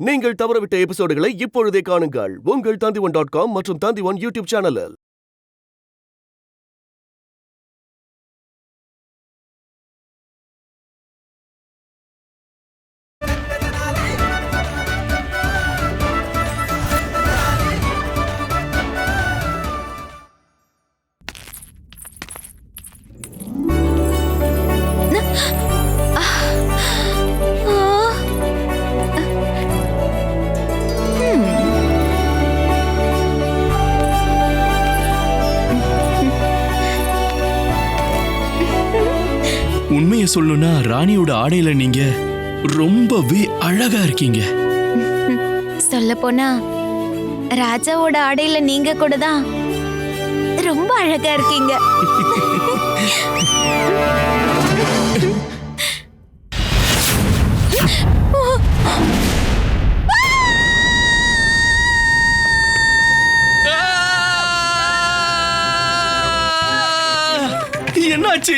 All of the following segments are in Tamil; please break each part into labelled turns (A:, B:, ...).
A: நீங்கள் தவறவிட்ட எபிசோடுகளை இப்பொழுதே காணுங்கள் உங்கள் Tandivan.com மற்றும் Tandivan யூடியூப் சேனலில்.
B: உண்மையை சொல்லணும்னா ராணியோட ஆடையில நீங்க ரொம்பவே அழகா இருக்கீங்க.
C: சொல்ல போனா ராஜாவோட ஆடையில நீங்க கூட தான் ரொம்ப அழகா இருக்கீங்க.
B: என்னாச்சு?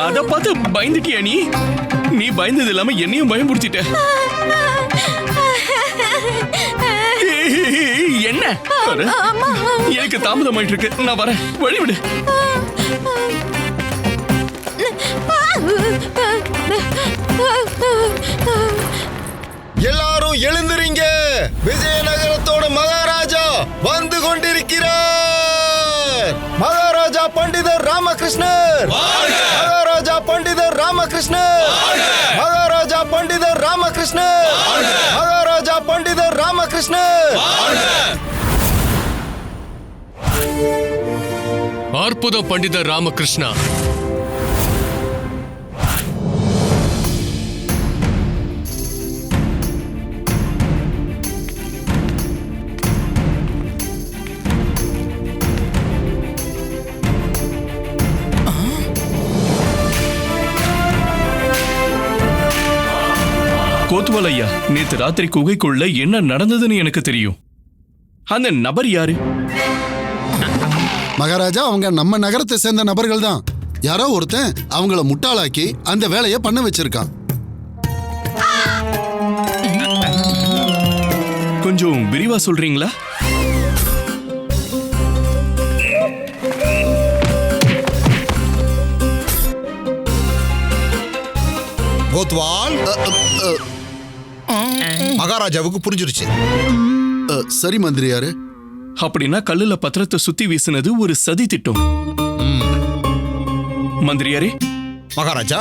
B: அத பார்த்து பயந்துட்டியா நீ? நீ பயந்தது இல்லாம என்னையும் பயமுறுத்திட்ட. என்ன எனக்கு தாமதமாயிட்டு இருக்கு, நான் வரேன், வழிவிடு.
D: எல்லாரும் எழுந்திருங்க, விஜயநகரத்தோட மகாராஜா வந்து கொண்டிருக்கிறார். மகாராஜா பண்டிதர் ராமகிருஷ்ணர், மகாராஜா பண்டிதர் ராமகிருஷ்ணர், மகாராஜா பண்டிதர் ராமகிருஷ்ணர், மகாராஜா பண்டிதர் ராமகிருஷ்ணர்.
E: அற்புத பண்டிதர் ராமகிருஷ்ணா.
B: கோத்வால் ஐயா, நேத்து ராத்திரி குகைக்குள்ள என்ன நடந்ததுன்னு எனக்கு தெரியும். அந்த நபர் யாரு?
F: மகாராஜா, அவங்க நம்ம நகரத்தை சேர்ந்த நபர்கள் தான். யாரோ ஒருத்தன் அவங்கள முட்டாளாக்கி அந்த வேலையை பண்ண வச்சிருக்கான்.
B: கொஞ்சம் விரிவா சொல்றீங்களா?
D: கோத்வால், மகாராஜாவுக்கு புரிஞ்சிருச்சு.
F: சரி மந்திரியாரு.
B: அப்படின்னா கல்லுல பத்திரத்தை சுத்தி வீசினது ஒரு சதி திட்டம். மந்திரியாரே,
D: மகாராஜா,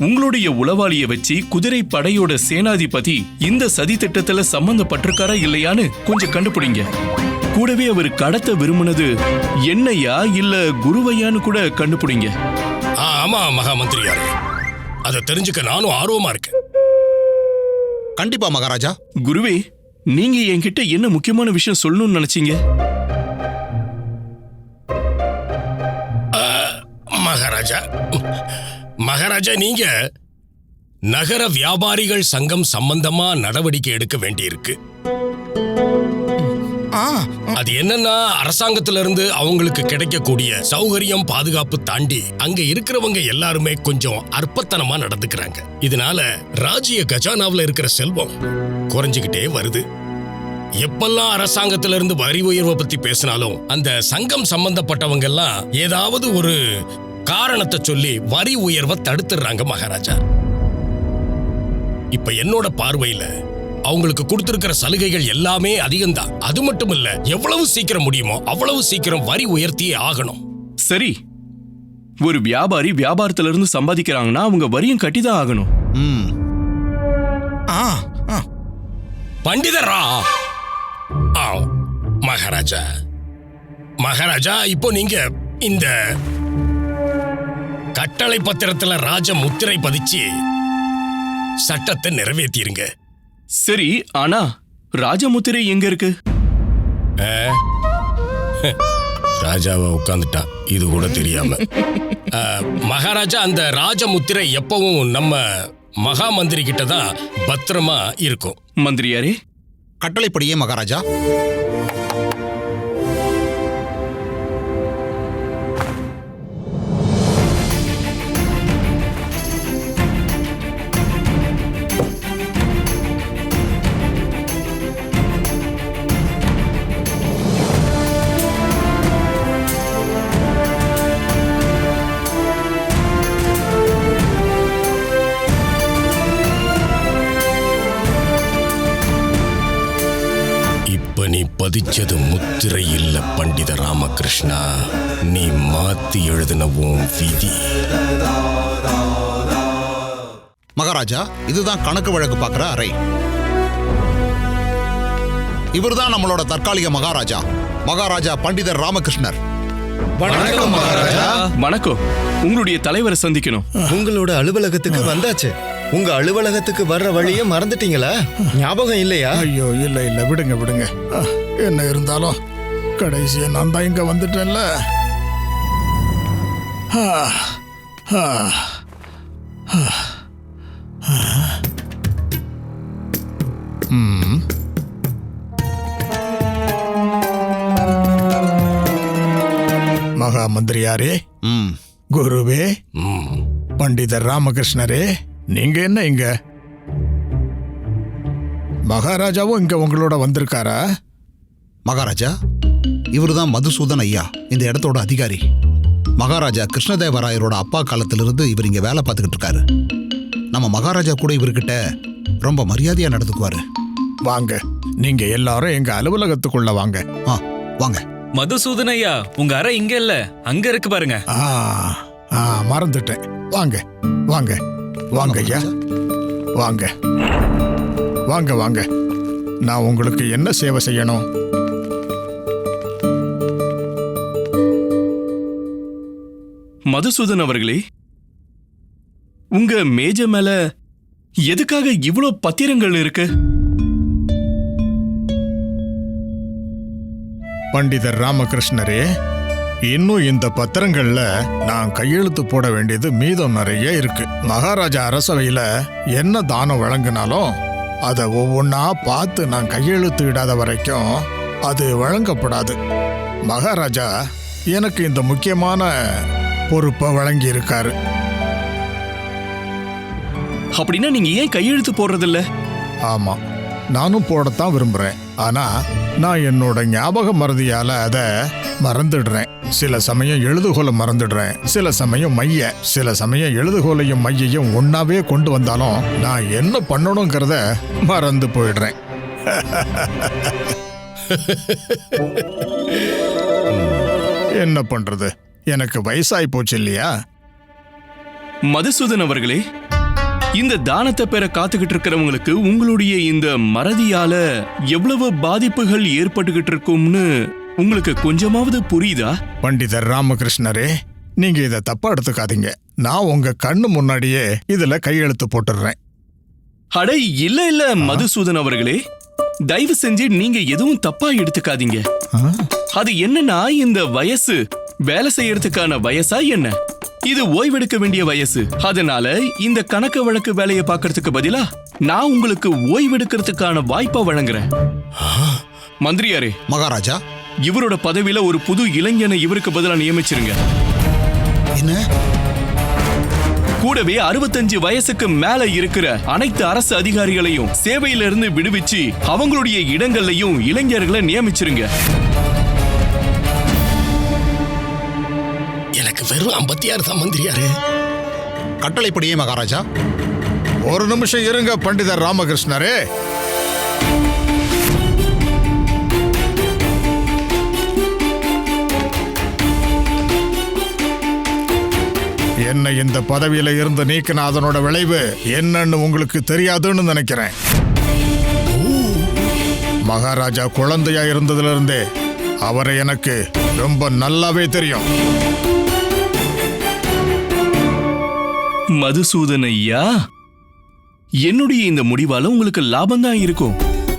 B: உங்களுடைய உளவாளிய வச்சு குதிரை படையோட சேனாதிபதி இந்த சதி திட்டத்துல சம்பந்தப்பட்டிருக்காரா இல்லையான்னு கொஞ்சம் கண்டுபிடிங்க. கூடவே அவர் கடத்த விரும்பினது என்னையா இல்ல குருவையான்னு கூட கண்டுபிடிங்க.
E: ஆமா மகா மந்திரியாரே, அதை தெரிஞ்சுக்க நானும் ஆர்வமா இருக்கேன்.
D: கண்டிப்பா மகாராஜா.
B: குருவே, நீங்க என்கிட்ட என்ன முக்கியமான விஷயம் சொல்லணும்னு நினைச்சீங்க?
E: மகாராஜா, மகாராஜா, நீங்க நகர வியாபாரிகள் சங்கம் சம்பந்தமா நடவடிக்கை எடுக்க வேண்டியிருக்கு. அது என்னன்னா, அரசாங்கத்திலிருந்து அவங்களுக்கு கிடைக்கக்கூடிய சௌகரியம், பாதுகாப்பு தாண்டி அங்க இருக்கிறவங்க எல்லாருமே கொஞ்சம் அற்பத்தனமா நடந்துக்கிறாங்க. இதனால ராஜ்ய கஜானாவில் இருக்கிற செல்வம் குறைஞ்சுக்கிட்டே வருது. எப்பெல்லாம் அரசாங்கத்திலிருந்து வரி உயர்வை பத்தி பேசினாலும் அந்த சங்கம் சம்பந்தப்பட்டவங்க எல்லாம் ஏதாவது ஒரு காரணத்தை சொல்லி வரி உயர்வை தடுத்துடுறாங்க மகாராஜா. இப்ப என்னோட பார்வையில அவங்களுக்கு கொடுத்திருக்கிற சலுகைகள் எல்லாமே அதிகம்தான். அது மட்டும் இல்ல, எவ்வளவு சீக்கிரம் முடியுமோ அவ்வளவு சீக்கிரம் வரி உயர்த்தியே ஆகணும்.
B: சரி, ஒரு வியாபாரி வியாபாரத்துல இருந்து சம்பாதிக்கிறாங்கன்னா அவங்க வரியும் கட்டிதான் ஆகணும்.
E: பண்டிதரா, மகாராஜா, மகாராஜா, இப்போ நீங்க இந்த கட்டளை பத்திரத்துல ராஜ முத்திரை பதிச்சு சட்டத்தை நிறைவேற்றிருங்க.
B: சரி, ஆனா ராஜமுத்திரை எங்க இருக்கு?
E: ராஜாவை உட்கார்ந்துட்டான், இது கூட தெரியாம. மகாராஜா, அந்த ராஜமுத்திரை எப்பவும் நம்ம மகா மந்திரி கிட்ட தான் பத்திரமா இருக்கும்.
B: மந்திரியாரே,
D: கட்டளைப்படியே மகாராஜா.
E: பதிச்சது முத்திரை இல்ல பண்டித ராமகிருஷ்ணா, நீ மாத்தி எழுதினவும் விதி.
D: மகாராஜா, இதுதான் கணக்கு வழக்கு பார்க்கிற அறை. இவர்தான் நம்மளோட தற்காலிக மகாராஜா, மகாராஜா பண்டிதர் ராமகிருஷ்ணர்.
G: வணக்கம் மகாராஜா.
B: வணக்கம். உங்களுடைய தலைவரை சந்திக்கணும்.
G: உங்களோட அலுவலகத்துக்கு வந்தாச்சு. உங்க அலுவலகத்துக்கு வர்ற வழியை மறந்துட்டீங்களா? ஞாபகம் இல்லையா?
H: ஐயோ, இல்ல இல்ல, விடுங்க விடுங்க. என்ன இருந்தாலும் கடைசியா நான் தான் இங்க வந்துட்டேன்ல. மகா மந்திரியாரே, குருவே, பண்டிதர் ராமகிருஷ்ணரே, நீங்க என்ன இங்க? மகாராஜாவும் இங்க உங்களோட வந்திருக்காரா?
D: மகாராஜா, இவர்தான் மதுசூதன் ஐயா, இந்த இடத்தோட அதிகாரி. மகாராஜா கிருஷ்ணதேவராயரோட அப்பா காலத்திலிருந்து இவர் இங்க வேலை பார்த்துக்கிட்டு இருக்காரு. நம்ம மகாராஜா கூட இவர்கிட்ட ரொம்ப மரியாதையா நடந்துக்குவாரு.
H: வாங்க, நீங்க எல்லாரும் எங்க அலுவலகத்துக்குள்ள வாங்க.
D: வாங்க.
I: மதுசூதன் ஐயா, உங்க அறை இங்க இல்ல, அங்க இருக்கு பாருங்க.
H: மறந்துட்டேன். வாங்க வாங்க வாங்க ஐயா, வாங்க வாங்க வாங்க. நான் உங்களுக்கு என்ன சேவை செய்யணும்?
B: மதுசூதன் அவர்களே, உங்க மேஜை மேல எதுக்காக இவ்வளோ பத்திரங்கள் இருக்கு?
H: பண்டிதர் ராமகிருஷ்ணரே, இன்னும் இந்த பத்திரங்கள்ல நான் கையெழுத்து போட வேண்டியது மீதம் நிறைய இருக்கு. மகாராஜா அரசவையில என்ன தானம் வழங்கினாலும் அதை ஒவ்வொன்னா பார்த்து நான் கையெழுத்து இடாத வரைக்கும் அது வழங்கப்படாது. மகாராஜா எனக்கு இந்த முக்கியமான பொறுப்பை வழங்கி இருக்காரு.
B: அப்படின்னா நீங்க ஏன் கையெழுத்து போடுறதில்ல?
H: ஆமா, நானும் போடத்தான் விரும்புறேன். ஆனா நான் என்னோட ஞாபக மறதியால அதை மறந்துடுறேன். சில சமயம் எழுதுகோலை மறந்துடுறேன், சில சமயம் மைய, சில சமயம் எழுதுகோலையும் மையையும் ஒன்னாவே கொண்டு வந்தாலும் நான் என்ன பண்ணணுங்கிறத மறந்து போயிடுறேன். என்ன பண்றது, எனக்கு வயசாய் போச்சு இல்லையா?
B: மதுசூதன் அவர்களே, இந்த தானத்தை பெற காத்துக்கிட்டு இருக்கிறவங்களுக்கு உங்களுடைய இந்த மறதியால எவ்வளவு பாதிப்புகள் ஏற்பட்டுக்கிட்டு இருக்கும்னு உங்களுக்கு கொஞ்சமாவது புரியுதா?
H: பண்டிதர் ராமகிருஷ்ணரே, நீங்க இதை தப்பா எடுத்துக்காதீங்க. நான் உங்க கண்ணு முன்னாடியே இதுல கையெழுத்து போட்டுடுறேன்.
B: அட இல்ல இல்ல மதுசூதன் அவர்களே, தயவு செஞ்சு நீங்க எதுவும் தப்பா எடுத்துக்காதீங்க. அது என்னன்னா, இந்த வயசு வேலை செய்யறதுக்கான வயசா என்ன? இது ஓய்வெடுக்க வேண்டிய வயசு. அதனால இந்த கணக்கு வழக்கு வேலையை பார்க்கறதுக்கு பதிலா நான் உங்களுக்கு ஓய்வெடுக்கிறதுக்கான வாய்ப்பா வழங்குறேன். மந்திரியாரே,
D: மகாராஜா,
B: இவரோட பதவியில ஒரு புது இளைஞனை இவருக்கு பதிலா நியமிச்சிருங்க.
D: என்ன?
B: கூடவே 65 வயசுக்கு மேல இருக்கிற அனைத்து அரசு அதிகாரிகளையும் சேவையிலிருந்து விடுவிச்சு அவங்களுடைய இடங்கள்லயும் இளைஞர்களை நியமிச்சிருங்க.
E: எனக்கு வெறும் 56 தான் மந்திரியாரு.
D: கட்டளைப்படியே மகாராஜா.
H: ஒரு நிமிஷம் இருங்க பண்டிதர் ராமகிருஷ்ணரே. என்ன இந்த பதவியில இருந்து நீக்கின அதனோட விளைவு என்னன்னு உங்களுக்கு தெரியாதுன்னு நினைக்கிறேன். மகாராஜா குழந்தையா இருந்ததுல இருந்தே அவரை எனக்கு ரொம்ப நல்லாவே தெரியும்.
B: மதுசூதன் ஐயா, என்னுடைய இந்த முடிவால உங்களுக்கு லாபம் தான் இருக்கும்.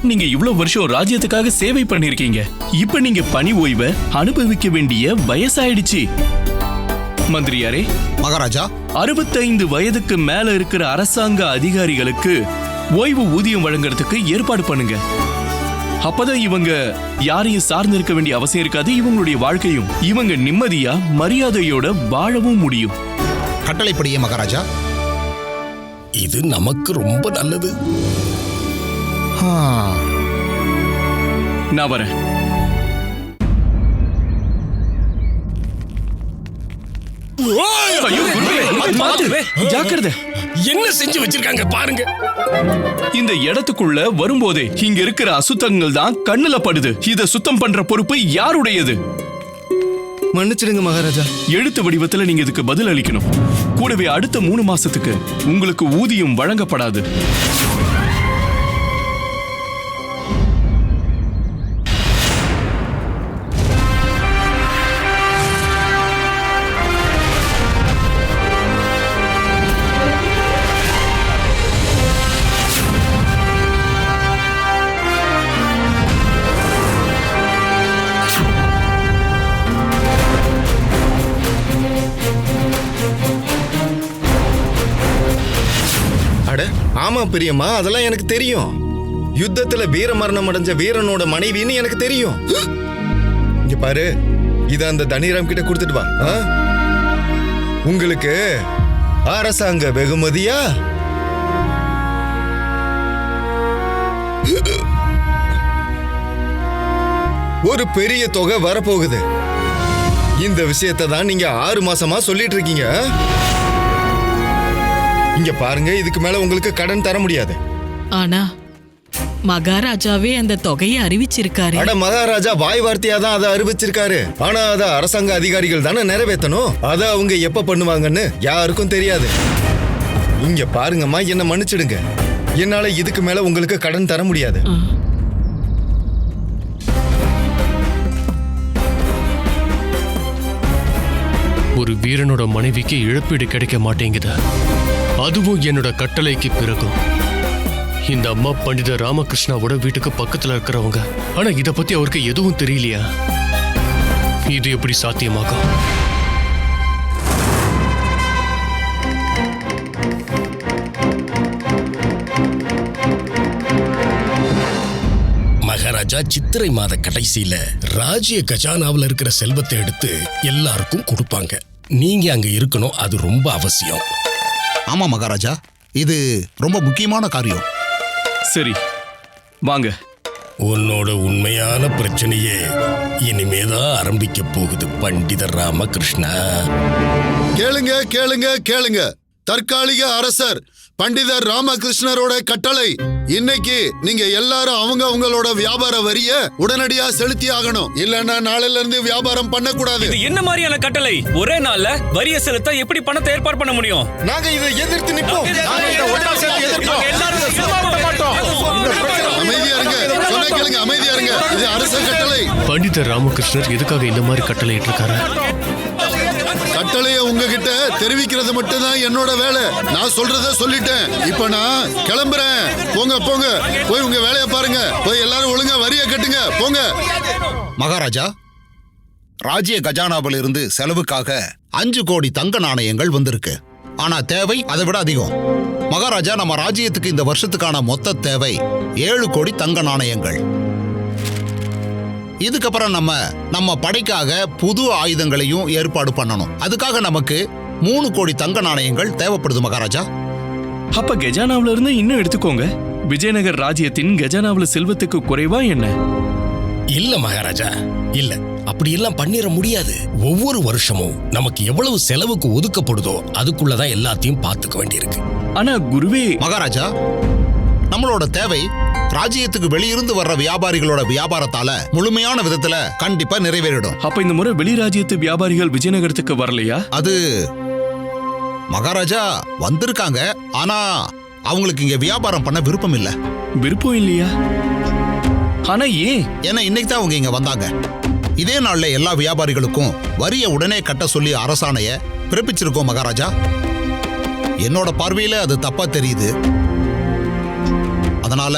B: நீங்க இவ்வளவு வருஷம் ராஜ்யத்துக்காக சேவை பண்ணிருக்கீங்க. இப்ப நீங்க பணி ஓய்வை அனுபவிக்க வேண்டிய வயசாயிடுச்சு. மந்திரியாரே,
D: மகாராஜா,
B: 65 வயதுக்கு மேல இருக்கிற அரசாங்க அதிகாரிகளுக்கு ஓய்வு ஊதியம் வழங்குறதுக்கு ஏற்பாடு பண்ணுங்க. அப்பதான் இவங்க யாரையும் சார்ந்து இருக்க வேண்டிய அவசியம் இருக்காது. இவங்களுடைய வாழ்க்கையும் இவங்க நிம்மதியா மரியாதையோட வாழவும் முடியும்.
D: கட்டளைப்படியே மகாராஜா.
E: இது நமக்கு ரொம்ப நல்லது.
B: நான் வரேன். ஐயோ, குருவே, பார்த்து, ஜாக்கிரதை.
E: என்ன செஞ்சு வச்சிருக்காங்க பாருங்க.
B: இந்த இடத்துக்குள்ள வரும்போதே இங்க இருக்கிற அசுத்தங்கள் தான் கண்ணுல படுது. இத சுத்தம் பண்ற பொறுப்பு யாருடையது?
G: மன்னிச்சிடுங்க மகாராஜா.
B: எழுத்து வடிவத்துல நீங்க இதுக்கு பதில் அளிக்கணும். கூடவே அடுத்த 3 மாசத்துக்கு உங்களுக்கு ஊதியம் வழங்கப்படாது.
G: அட ஆமா பிரியம்மா, அதெல்லாம் எனக்கு தெரியும். யுத்தத்துல வீர மரணம் அடைஞ்ச வீரனோட மனைவின்னு எனக்கு தெரியும். இங்க பாரு, இத அந்த தனிராம் கிட்ட கொடுத்துட்டு வா. உங்களுக்கு அரசாங்க வெகுமதியா ஒரு பெரிய தொகை வரப்போகுது. இந்த விஷயத்தை தான் நீங்க 6 மாசமா சொல்லிட்டு இருக்கீங்க. இங்க பாருங்க, இதுக்கு மேல உங்களுக்கு கடன் தர முடியாது.
J: ஆனா மகாராஜாவே அந்த தொகையை அறிவிச்சிருக்காரு.
G: அட மகாராஜா வாய் வார்த்தையா தான் அதை அறிவிச்சிருக்காரு. ஆனா அத அரசாங்க அதிகாரிகள் தானே நிறைவேற்றணும். அத அவங்க எப்ப பண்ணுவாங்கன்னு யாருக்கும் தெரியாது. இங்க பாருங்கம்மா, என்ன மன்னிச்சிடுங்க. என்னால இதுக்கு மேல உங்களுக்கு கடன் தர முடியாது.
E: ஒரு வீரனோட மனைவிக்கு இழப்பீடு கிடைக்க மாட்டேங்குது, அதுவும் என்னோட கட்டளைக்கு பிறகும். இந்த அம்மா பண்டித ராமகிருஷ்ணாவோட வீட்டுக்கு பக்கத்துல இருக்கிறவங்க. ஆனா இத பத்தி அவருக்கு எதுவும் தெரியலையா? இது எப்படி சாத்தியமாகும்? மகாராஜா சித்திரை மாத கடைசியில ராஜ்ய கஜானாவில் இருக்கிற செல்வத்தை எடுத்து எல்லாருக்கும் கொடுப்பாங்க. நீங்க அங்க இருக்கணும், அது ரொம்ப அவசியம்.
D: ஆமா மகாராஜா, இது ரொம்ப முக்கியமான காரியம்.
B: சரி வாங்க.
E: உன்னோட உண்மையான பிரச்சனையே இனிமேதான் ஆரம்பிக்க போகுது பண்டிதர் ராமகிருஷ்ணா.
F: கேளுங்க கேளுங்க கேளுங்க. தற்காலிக அரசர் பண்டிதர் ராமகிருஷ்ணரோட கட்டளை. இன்னைக்கு நீங்க எல்லாரும் அவங்களோட வியாபார வரிய உடனடியா செலுத்தி ஆகணும். இல்லன்னா நாளையில இருந்து வியாபாரம் பண்ண கூடாது.
I: இது என்ன மாதிரியான கட்டளை? ஒரே நாள்ல வரிய செலுத்த எப்படி பணத்தை ஏற்பாடு பண்ண முடியும்?
G: நாங்க இதை எதிர்த்து நிற்போம்.
F: அமைதியா இருங்க, சொன்னா கேளுங்க, அமைதியா இருங்க. இது அரச கட்டளை.
E: பண்டிதர் ராமகிருஷ்ணர் எதுக்காக இந்த மாதிரி கட்டளை இட்டிருக்காரு?
F: கட்டளைய உங்ககிட்ட தெரிவிக்கிறது மட்டும் தான் என்னோட வேலை. நான் சொல்றத சொல்லிட்டேன். இப்ப நான் கிளம்புறேன். போங்க போங்க, போய் உங்க வேலையை பாருங்க. போய் எல்லாரும் ஒழுங்கா வரிய கட்டுங்க, போங்க.
D: மகாராஜா, ராஜ்ய கஜானாவில் இருந்து செலவுக்காக 5 கோடி தங்க நாணயங்கள் வந்திருக்கு. ஆனா தேவை அதை விட அதிகம். மகாராஜா, நம்ம ராஜ்யத்துக்கு இந்த வருஷத்துக்கான மொத்த தேவை 7 கோடி தங்க நாணயங்கள். இதுக்கப்புறம் நம்ம படைக்காக புது ஆயுதங்களையும் ஏற்பாடு பண்ணணும். அதுக்காக நமக்கு 3 கோடி தங்க நாணயங்கள் தேவைப்படுது மகாராஜா.
B: அப்ப கஜானாவில இருந்து இன்னும் எடுத்துக்கோங்க. விஜயநகர் ராஜ்யத்தின் கஜானாவில செல்வத்துக்கு குறைவா என்ன?
E: இல்ல மகாராஜா, இல்ல, அப்படி எல்லாம் பண்ணிட முடியாது. ஒவ்வொரு வருஷமும் நமக்கு எவ்வளவு செலவுக்கு ஒதுக்கப்படுதோ அதுக்குள்ளதான் எல்லாத்தையும் பார்த்துக்க வேண்டியிருக்கு.
B: ஆனா குருவே.
D: மகாராஜா, நம்மளோட தேவை ராஜ்யத்துக்கு வெளியிருந்து வர்ற வியாபாரிகளோட வியாபாரத்தால முழுமையான விதத்துல கண்டிப்பா நிறைவேறிடும்.
B: அப்ப இந்த முறை வெளி ராஜ்யத்து வியாபாரிகள் விஜயநகரத்துக்கு வரலையா?
D: அது மகாராஜா வந்திருக்காங்க. ஆனா அவங்களுக்கு இங்க வியாபாரம் பண்ண விருப்பம் இல்ல.
B: விருப்பம் இல்லையா? ஆனா ஏன்?
D: ஏன்னா இன்னைக்கு தான் அவங்க இங்க வந்தாங்க. இதே நாள்ல எல்லா வியாபாரிகளுக்கும் வரிய உடனே கட்ட சொல்லி அரசாணைய பிறப்பிச்சிருக்கோம் மகாராஜா. என்னோட பார்வையில அது தப்பா தெரியுது. அதனால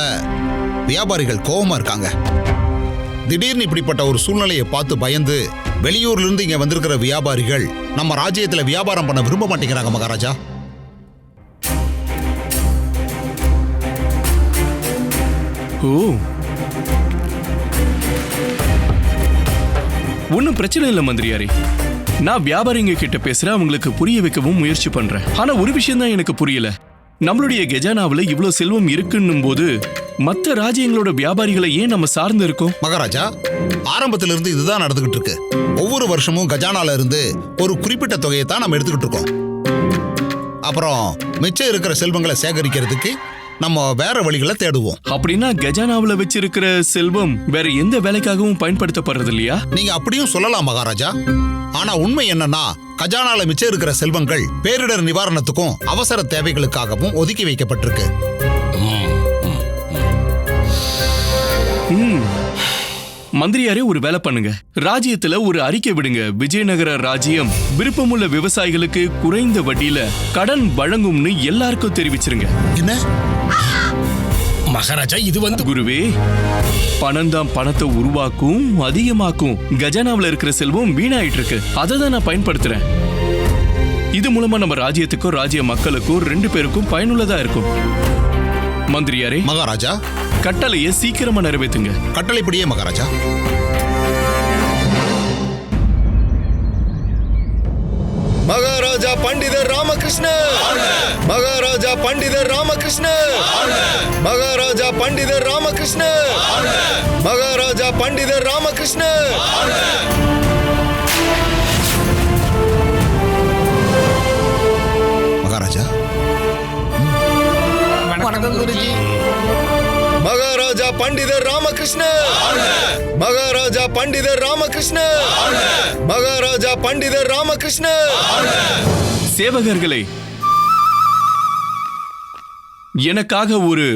D: வியாபாரிகள் கோபமா இருக்காங்க. திடீர்னு இப்படிப்பட்ட ஒரு சூழ்நிலையை பார்த்து பயந்து வெளியூர்ல இருந்து இங்க வந்திருக்கிற வியாபாரிகள் நம்ம ராஜ்யத்துல வியாபாரம் பண்ண விரும்ப மாட்டேங்கிறாங்க மகாராஜா.
B: ஓ, ஒன்னும் பிரச்சனை இல்ல மந்திரியாரே. நான் வியாபாரிங்க கிட்ட பேசுறேன், அவங்களுக்கு புரிய வைக்கவும் முயற்சி பண்றேன். ஆனா ஒரு விஷயம் தான் எனக்கு புரியல. நம்மளுடைய கஜானாவில் இவ்வளவு செல்வம் இருக்குன்னும் போது மற்ற ராஜ்யங்களோட வியாபாரிகளை ஏன் நம்ம சார்ந்து இருக்கோம்?
D: மகாராஜா, ஆரம்பத்திலிருந்து இதுதான் நடந்துகிட்டு இருக்கு. ஒவ்வொரு வருஷமும் கஜானால இருந்து ஒரு குறிப்பிட்ட தொகையை தான் நம்ம எடுத்துக்கிட்டு இருக்கோம். அப்புறம் மிச்சம் இருக்கிற செல்வங்களை சேகரிக்கிறதுக்கு நம்ம வேற வழிகளை தேடுவோம்.
B: அப்படின்னா கஜானாவுல வச்சிருக்கிற செல்வம் வேற எந்த வேலைக்காகவும் பயன்படுத்தப்படுறது இல்லையா?
D: நீங்க அப்படியும் சொல்லலாம் மகாராஜா. ஆனா உண்மை என்னன்னா, கஜானால மிச்சம் இருக்கிற செல்வங்கள் பேரிடர் நிவாரணத்துக்கும் அவசர தேவைகளுக்காகவும் ஒதுக்கி வைக்கப்பட்டிருக்கு.
B: மந்திரியாரே, ஒரு வேலை பண்ணுங்க. ராஜ்யத்துல ஒரு அறிக்கை விடுங்க. விஜயநகர ராஜ்யம் விருப்பமுள்ள விவசாயிகளுக்கு குறைந்த வட்டியில கடன் வழங்கும்னு எல்லாருக்கும் தெரிவிச்சிருங்க.
D: என்ன
E: மகாராஜா, இது வந்து
B: குருவே, பணம் தான் பணத்தை உருவாக்கும், அதிகமாக்கும். கஜானாவுல இருக்கிற செல்வம் வீணாயிட்டு இருக்கு. அதை தான் நான் பயன்படுத்துறேன். இது மூலமா நம்ம ராஜ்யத்துக்கும் ராஜ்ய மக்களுக்கும் 2 பேருக்கும் பயனுள்ளதா இருக்கும். மந்திரியாரே,
D: மகாராஜா,
B: கட்டளையை சீக்கிரமா நிறைவேற்றுங்க.
D: கட்டளைப்படியே மகாராஜா.
G: மகாராஜா பண்டிதர் ராமகிருஷ்ணர், மகாராஜா பண்டிதர் ராமகிருஷ்ணர், மகாராஜா பண்டிதர் ராமகிருஷ்ணர், மகாராஜா பண்டிதர் ராமகிருஷ்ணர்.
D: மகாராஜா,
G: மகாராஜா பண்டிதர் ராமகிருஷ்ணர், மகாராஜா பண்டிதர் ராமகிருஷ்ணர், மகாராஜா பண்டிதர் ராமகிருஷ்ணர்.
B: சேவகர்களே, எனக்காக ஒரு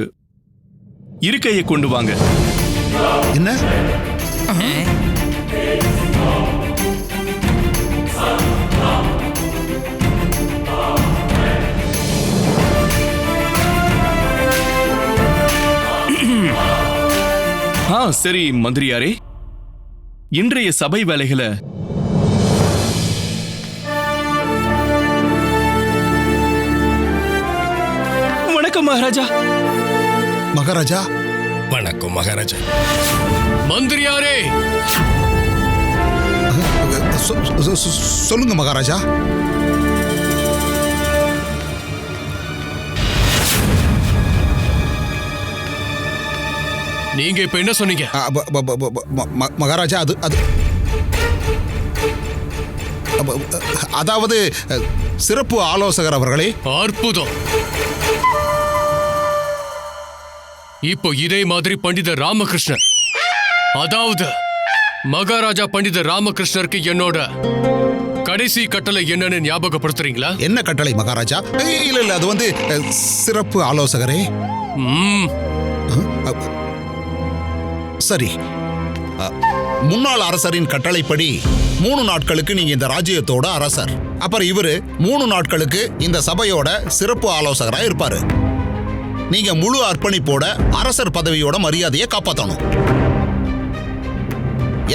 B: இருக்கையை கொண்டு வாங்க.
D: என்ன?
B: சரி மந்திரியாரே, இன்றைய சபை வேலைகளை வணக்கம் மகாராஜா.
D: மகாராஜா,
E: வணக்கம் மகாராஜா. மந்திரியாரே,
D: சொல்லுங்க மகாராஜா.
E: நீங்க இப்ப என்ன சொன்னீங்க?
D: மகாராஜா, அதாவது சிறப்பு ஆலோசகர் அவர்களே.
E: அற்புதம். இப்போ இதே மாதிரி பண்டிதர் ராமகிருஷ்ணர், அதாவது மகாராஜா பண்டிதர் ராமகிருஷ்ணருக்கு என்னோட கடைசி கட்டளை என்னன்னு ஞாபகப்படுத்துறீங்களா?
D: என்ன கட்டளை மகாராஜா? இல்ல, அது வந்து சிறப்பு ஆலோசகரே. சரி, முன்னாள் அரசரின் கட்டளைப்படி 3 நாட்களுக்கு நீங்க இந்த ராஜ்யத்தோட அரசர். அப்புறம் இவரு 3 நாட்களுக்கு இந்த சபையோட சிறப்பு ஆலோசகரா இருப்பாரு. நீங்க முழு அர்ப்பணிப்போட அரசர் பதவியோட மரியாதையை காப்பாற்றணும்.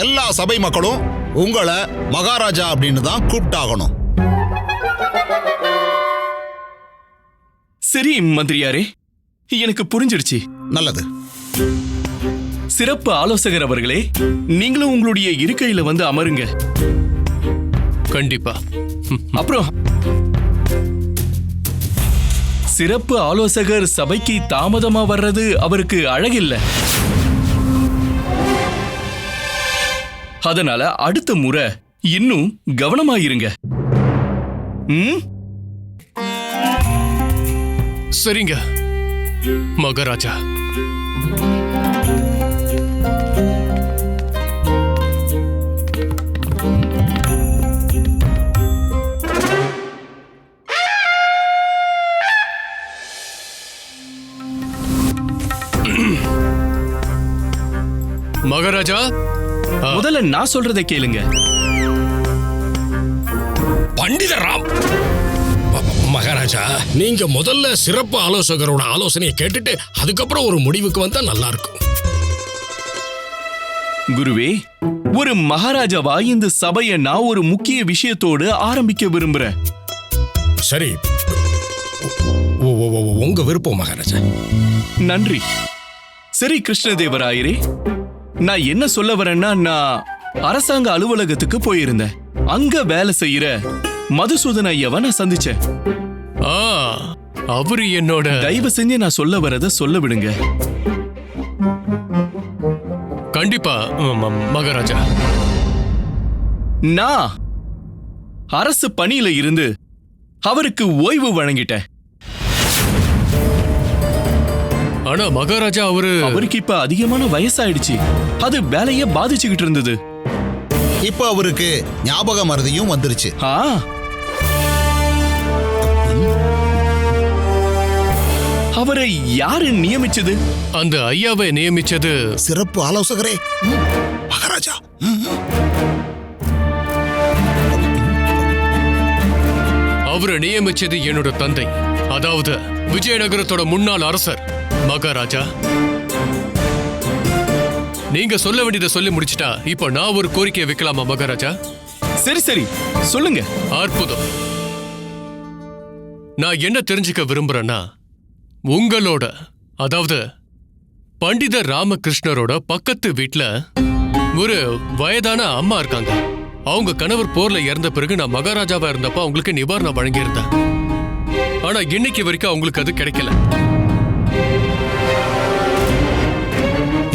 D: எல்லா சபை மக்களும் உங்களை மகாராஜா அப்படின்னு தான் கூப்பிட்டாகணும்.
B: சரி மந்திரியாரே, எனக்கு புரிஞ்சிடுச்சு.
D: நல்லது.
B: சிறப்பு ஆலோசகர் அவர்களே, நீங்களும் உங்களுடைய இருக்கையில வந்து அமருங்க.
E: கண்டிப்பா.
B: அப்புறம் சிறப்பு ஆலோசகர் சபைக்கு தாமதமா வர்றது அவருக்கு அழகில்ல. அதனால அடுத்த முறை இன்னும் கவனமாயிருங்க.
E: சரிங்க மகாராஜா. மகாராஜா,
B: முதல்ல நான் சொல்றதை கேளுங்க.
E: பண்டிதர் ராம், மகாராஜா, நீங்க முதல்ல சிறப்பு ஆலோசகரோட ஆலோசனையை கேட்டுட்டு அதுக்கப்புறம் ஒரு முடிவுக்கு வந்தா நல்லா இருக்கும்.
B: குருவே, ஒரு மகாராஜாவா இந்த சபையை நான் ஒரு முக்கிய விஷயத்தோடு ஆரம்பிக்க விரும்புறேன்.
E: சரி, உங்க விருப்பம் மகாராஜா.
B: நன்றி. சரி கிருஷ்ணதேவராயரே, நான் என்ன சொல்ல வரேன்னா, நான் அரசாங்க அலுவலகத்துக்கு போயிருந்தேன். அங்க வேலை செய்யற மதுசூதன ஐயாவை நான் சந்திச்சேன்.
E: அவரு என்னோட...
B: தயவு செஞ்சு நான் சொல்ல வரத சொல்ல விடுங்க.
E: கண்டிப்பா மகாராஜா.
B: நான் அரசு பணியில இருந்து அவருக்கு ஓய்வு வழங்கிட்டேன்.
K: ஆனா மகாராஜா
B: அவருக்கு இப்ப அதிகமான வயசாயிடுச்சு. அது வேலைய பாதிச்சுக்கிட்டு இருந்தது.
D: இப்போ அவருக்கு ஞாபக மறதியும் வந்துருச்சு.
B: அவரை யாரு நியமிச்சது?
K: அந்த ஐயாவை நியமிச்சது
D: சிறப்பு ஆலோசகரே மகாராஜா.
K: அவரை நியமிச்சது என்னோட தந்தை, அதாவது விஜயநகரத்தோட முன்னாள் அரசர் மகாராஜா. நீங்க சொல்ல வேண்டியதை சொல்லி முடிச்சிட்டா இப்ப நான் ஒரு கோரிக்கையை வைக்கலாமா மகாராஜா?
B: சரி சரி சொல்லுங்க.
K: அற்புதம். நான் என்ன தெரிஞ்சுக்க விரும்புறேன்னா, உங்களோட அதாவது பண்டிதர் ராமகிருஷ்ணரோட பக்கத்து வீட்ல ஒரு வயதான அம்மா இருக்காங்க. அவங்க கணவர் போர்ல இறந்த பிறகு நான் மகாராஜாவா இருந்தப்ப அவங்களுக்கு நிவாரணம் வழங்கியிருந்தேன். ஆனா இன்னைக்கு வரைக்கும் அவங்களுக்கு அது கிடைக்கல.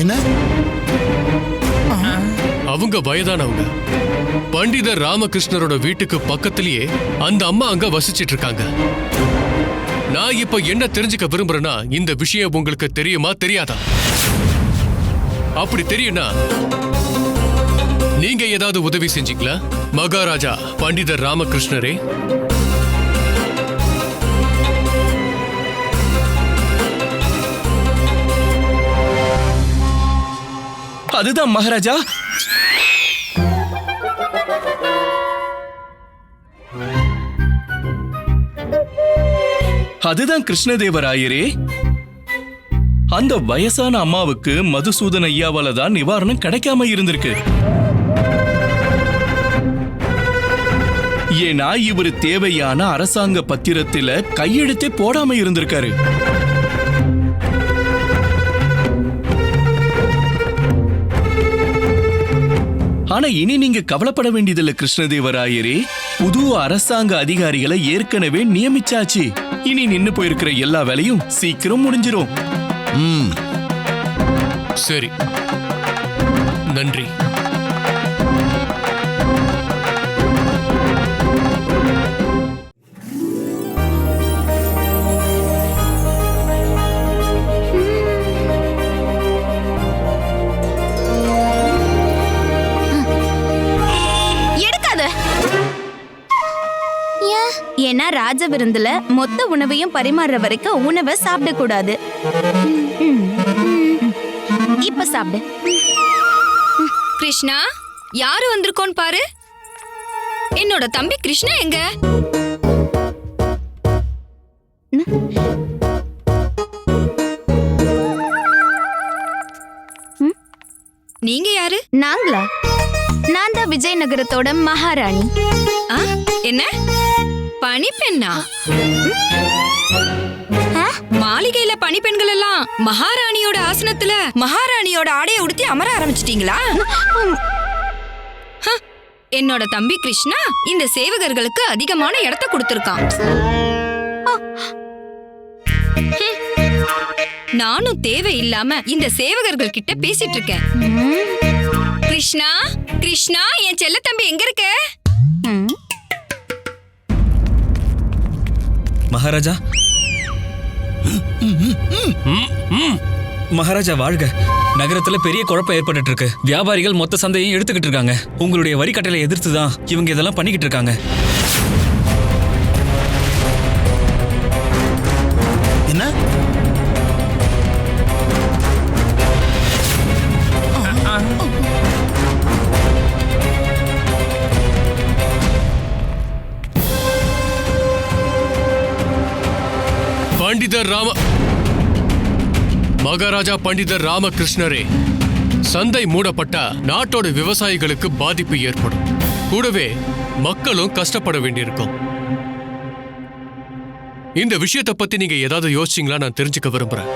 D: என்ன?
K: அவங்க வயதானவங்க. பண்டிதர் ராமகிருஷ்ணரோட வீட்டுக்கு பக்கத்திலேயே அந்த அம்மா அங்க வசிச்சிட்டு இருக்காங்க. நான் இப்ப என்ன தெரிஞ்சுக்க விரும்புறேன்னா, இந்த விஷயம் உங்களுக்கு தெரியுமா தெரியாதா? அப்படி தெரியும்னா நீங்க ஏதாவது உதவி செஞ்சீங்களா மகாராஜா பண்டிதர் ராமகிருஷ்ணரே?
B: அதுதான் மகாராஜா. அதுதான் கிருஷ்ணதேவராயரே. அந்த வயசான அம்மாவுக்கு மதுசூதன் ஐயாவால தான் நிவாரணம் கிடைக்காம இருந்திருக்கு. ஏன்னா இவர் தேவையான அரசாங்க பத்திரத்தில கையெழுத்தே போடாம இருந்திருக்காரு. ஆனா இனி நீங்க கவலைப்பட வேண்டியதில்லை கிருஷ்ணதேவராயரே. புது அரசாங்க அதிகாரிகளை ஏற்கனவே நியமிச்சாச்சு. இனி நின்னு போயிருக்கிற எல்லா வேலையும் சீக்கிரம் முடிஞ்சிரும்.
K: சரி, நன்றி.
C: ஏன்னா ராஜ விருந்துல மொத்த உணவையும் பரிமாறுற வரைக்கும் உணவை சாப்பிட கூடாது. இப்ப சாப்பிடு.
L: கிருஷ்ணா, யாரு வந்திருக்கோன்னு பாரு. என்னோட தம்பி கிருஷ்ணா எங்க? நீங்க யாரு?
C: நாங்களா? நான் தான் விஜயநகரத்தோட மகாராணி.
L: என்ன பணிப்பெண்ணா? மாளிகையில பணிப்பெண்கள் எல்லாம் மகாராணியோட ஆசனத்துல மகாராணியோட ஆடைய உடுத்தி அமர ஆரம்பிச்சிட்டீங்களா? என்னோட தம்பி கிருஷ்ணா இந்த சேவகர்களுக்கு அதிகமான இடத்தை கொடுத்திருக்கான். நானும் தேவையில்லாம இந்த சேவகர்கள் கிட்ட பேசிட்டு இருக்கேன். கிருஷ்ணா, கிருஷ்ணா, என் செல்ல தம்பி எங்க இருக்க?
I: மகாராஜா, மகாராஜா வாழ்க. நகரத்துல பெரிய குழப்பம் ஏற்பட்டு இருக்கு. வியாபாரிகள் மொத்த சந்தையும் எடுத்துக்கிட்டு இருக்காங்க. உங்களுடைய வரி கட்டளை எதிர்த்துதான் இவங்க இதெல்லாம் பண்ணிக்கிட்டு இருக்காங்க.
D: என்ன?
K: பண்டிதர் மகாராஜா பண்டிதர் ராமகிருஷ்ணரே, சந்தை மூடப்பட்டா நாட்டோட விவசாயிகளுக்கு பாதிப்பு ஏற்படும். கூடவே மக்களும் கஷ்டப்பட வேண்டியிருக்கும். இந்த விஷயத்தை பத்தி நீங்க ஏதாவது யோசிச்சீங்களா? நான் தெரிஞ்சுக்க விரும்புறேன்.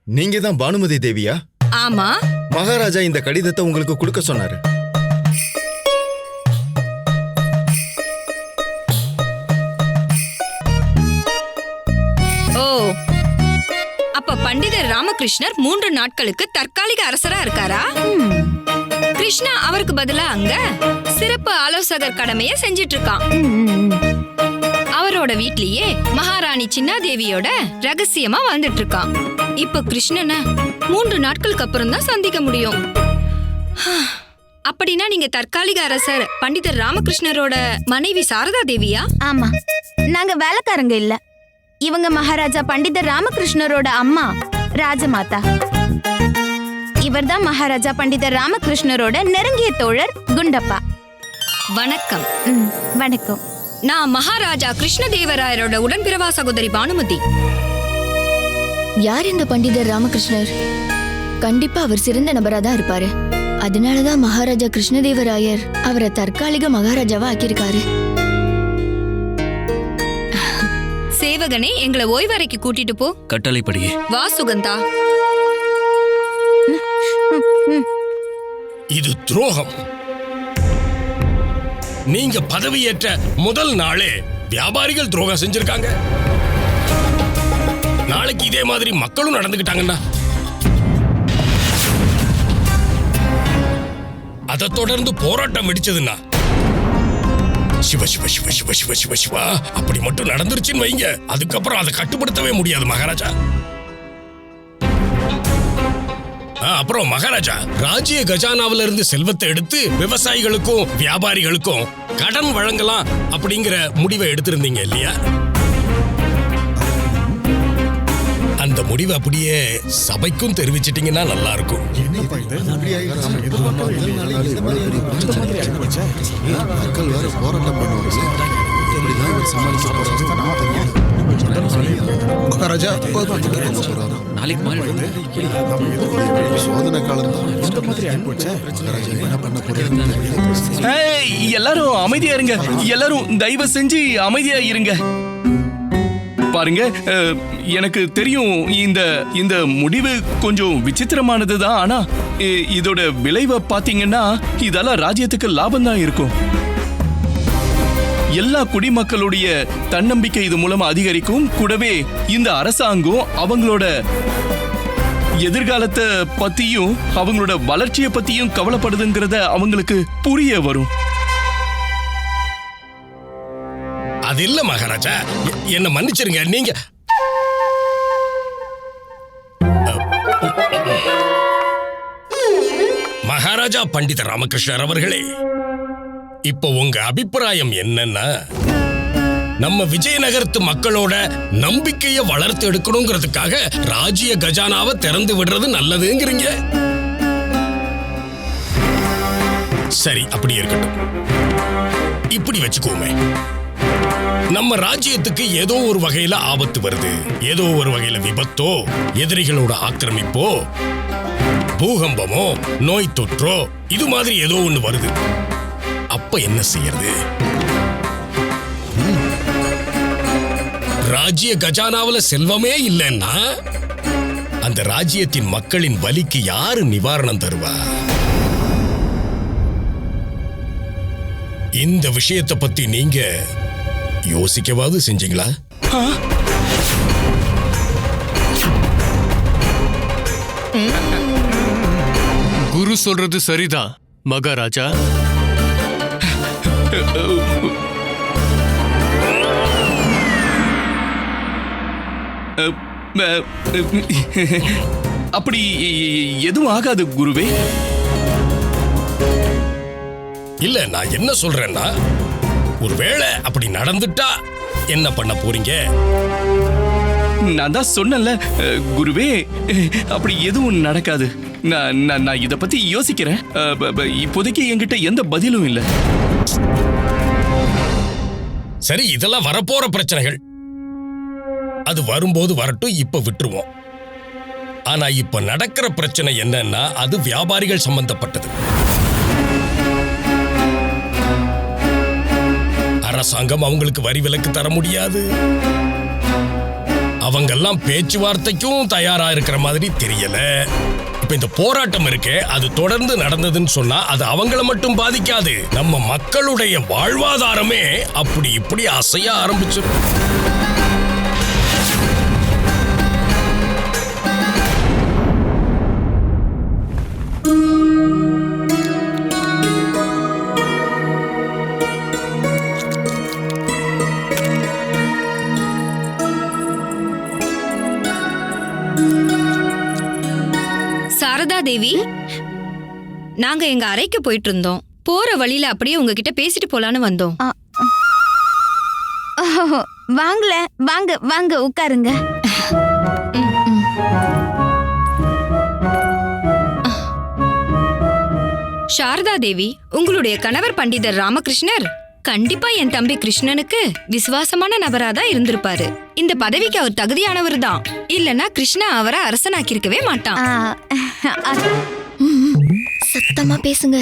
G: நீங்க தான் பானுமதி தேவியா?
L: ஆமா.
G: மகாராஜா இந்த கடிதத்தை உங்களுக்கு கொடுக்க சொன்னாரு.
L: ராமகிருஷ்ணர் 3 நாட்களுக்கு தற்காலிக அரசரா இருக்காரா? கிருஷ்ணா அவருக்கு பதிலா அங்க சிறப்பு ஆலோசகர் கடமையை செஞ்சிட்டு இருக்கான். அவரோட வீட்லயே மகாராணி சின்னாதேவியோட ரகசியமா வாழ்ந்துட்டு இருக்கான். இப்ப கிருஷ்ணனை 3 நாட்களுக்கு அப்புறம் தான் சந்திக்க முடியும். அப்படின்னா நீங்க தற்காலிக அரசர் பண்டிதர் ராமகிருஷ்ணரோட மனைவி சாரதா தேவியா?
C: ஆமா, நாங்க வேலைக்காரங்க இல்ல. இவங்க மகாராஜா பண்டிதர் ராமகிருஷ்ணரோட அம்மா ராஜமாதா. இவர்தான் மகாராஜா பண்டிதர் ராமகிருஷ்ணரோட நெருங்கிய தோழர் குண்டப்பா.
L: வணக்கம்.
C: வணக்கம்.
L: நான் மகாராஜா கிருஷ்ணதேவராயரோட உடன்பிறவா சகோதரி பானுமதி.
M: யார் இந்த பண்டிதர் ராமகிருஷ்ணர்? கண்டிப்பா அவர் சிறந்த நபரா தான் இருப்பாரு. அதனாலதான் மகாராஜா கிருஷ்ணதேவராயர் அவரை தற்காலிக மகாராஜாவா ஆக்கியிருக்காரு.
L: சேவகனே, எங்களை ஓய்வறைக்கு கூட்டிட்டு போ.
I: கட்டளைப்படியே.
L: வா சுகந்தா.
E: இது துரோகம். நீங்க பதவியேற்ற முதல் நாளே வியாபாரிகள் துரோகம் செஞ்சிருக்காங்க. நாளைக்கு இதே மாதிரி மக்களும் நடந்துக்கிட்டாங்கன்னா அதை தொடர்ந்து போராட்டம் வெடிச்சதுன்னா சிவ சிவ சிவ சிவ சிவ சிவ சிவா அப்படி மட்டும் நடந்துருச்சுன்னு வைங்க, அதுக்கப்புறம் அதை கட்டுப்படுத்தவே முடியாது மகாராஜா. அப்புறம் மகாராஜா, ராஜ்ய கஜானாவில இருந்து செல்வத்தை எடுத்து விவசாயிகளுக்கும் வியாபாரிகளுக்கும் கடன் வழங்கலாம் அப்படிங்கிற முடிவை எடுத்திருந்தீங்க இல்லையா? அந்த முடிவை அப்படியே சபைக்கும் தெரிவிச்சிட்டீங்கன்னா நல்லா இருக்கும்.
D: மகாராஜா,
B: எல்லாரும் அமைதியா இருங்க. எல்லாரும் தயவு செஞ்சு அமைதியா இருங்க. பாருங்க, எனக்கு தெரியும் இந்த இந்த முடிவு கொஞ்சம் விசித்திரமானதுதான். ஆனா இதோட விளைவை பாத்தீங்கன்னா இதெல்லாம் ராஜ்யத்துக்கு லாபம் தான் இருக்கும். எல்லா குடிமக்களுடைய தன்னம்பிக்கை இது மூலமா அதிகரிக்கும். கூடவே இந்த அரசாங்கம் அவங்களோட எதிர்காலத்தை பத்தியும் அவங்களோட வளர்ச்சியை பத்தியும் கவலைப்படுதுங்கிறத அவங்களுக்கு புரிய வரும்.
E: அது இல்ல மகாராஜா, என்ன மன்னிச்சிருங்க. நீங்க மகாராஜா பண்டித ராமகிருஷ்ணர் அவர்களே, இப்போ உங்க அபிப்பிராயம் என்னன்னா, நம்ம விஜயநகரத்து மக்களோட நம்பிக்கையை வளர்த்து எடுக்கணுங்கிறதுக்காக ராஜ்ய கஜானாவை திறந்து விடுறது நல்லதுங்கிறீங்க. சரி, அப்படி இருக்கட்டும். இப்படி வச்சுக்கோமே, நம்ம ராஜ்யத்துக்கு ஏதோ ஒரு வகையில ஆபத்து வருது, ஏதோ ஒரு வகையில விபத்தோ, எதிரிகளோட ஆக்கிரமிப்போ, பூகம்பமோ, நோய் தொற்றோ, இது மாதிரி ஏதோ ஒண்ணு வருது. அப்ப என்ன செய்யறது? ராஜ்ய கஜானாவுல செல்வமே இல்லைன்னா அந்த ராஜ்யத்தின் மக்களின் வலிக்கு யாரு நிவாரணம் தருவா? இந்த விஷயத்தை பத்தி நீங்க யோசிக்கவாது செஞ்சீங்களா?
K: குரு சொல்றது சரிதான் மகாராஜா.
B: அப்படி எதுவும் ஆகாது குருவே.
E: இல்ல, நான் என்ன சொல்றேன்னா, ஒருவேளை அப்படி நடந்துட்டா என்ன பண்ண போறீங்க?
B: நான் தான் சொன்னேன்ல குருவே, அப்படி எதுவும் நடக்காது. நான் இத பத்தி யோசிக்கிறேன். இப்போதைக்கு என்கிட்ட எந்த பதிலும் இல்ல.
E: சரி, இதெல்லாம் வரப்போற பிரச்சனைகள். அது வரும்போது வரட்டும், இப்ப விட்டுருவோம். ஆனா இப்ப நடக்கிற பிரச்சனை என்னன்னா, அது வியாபாரிகள் சம்பந்தப்பட்டது. அரசாங்கம் அவங்களுக்கு வரி விலக்கு தர முடியாது. அவங்கெல்லாம் பேச்சுவார்த்தைக்கும் தயாரா இருக்கிற மாதிரி தெரியல. இப்ப இந்த போராட்டம் இருக்கே, அது தொடர்ந்து நடந்ததுன்னு சொன்னா அது அவங்கள மட்டும் பாதிக்காது, நம்ம மக்களுடைய வாழ்வாதாரமே அப்படி இப்படி அசைய ஆரம்பிச்சிடும்.
L: தேவி, நாங்க எங்க அறைக்கு போயிட்டு இருந்தோம். போற வழியில அப்படியே உங்ககிட்ட பேசிட்டு போலான்னு வந்தோம்.
C: வாங்கல, வாங்க வாங்க உட்காருங்க.
L: சாரதா தேவி, உங்களுடைய கணவர் பண்டிதர் ராமகிருஷ்ணர் கண்டிப்பா என் தம்பி கிருஷ்ணனுக்கு விசுவாசமான நபராதான் இருந்திருப்பாரு. இந்த பதவிக்கு அவர் தகுதியானவர் தான். இல்லனா கிருஷ்ணா அவரை அரசனாக்கிருக்கவே மாட்டான்.
M: சத்தமா பேசுங்க.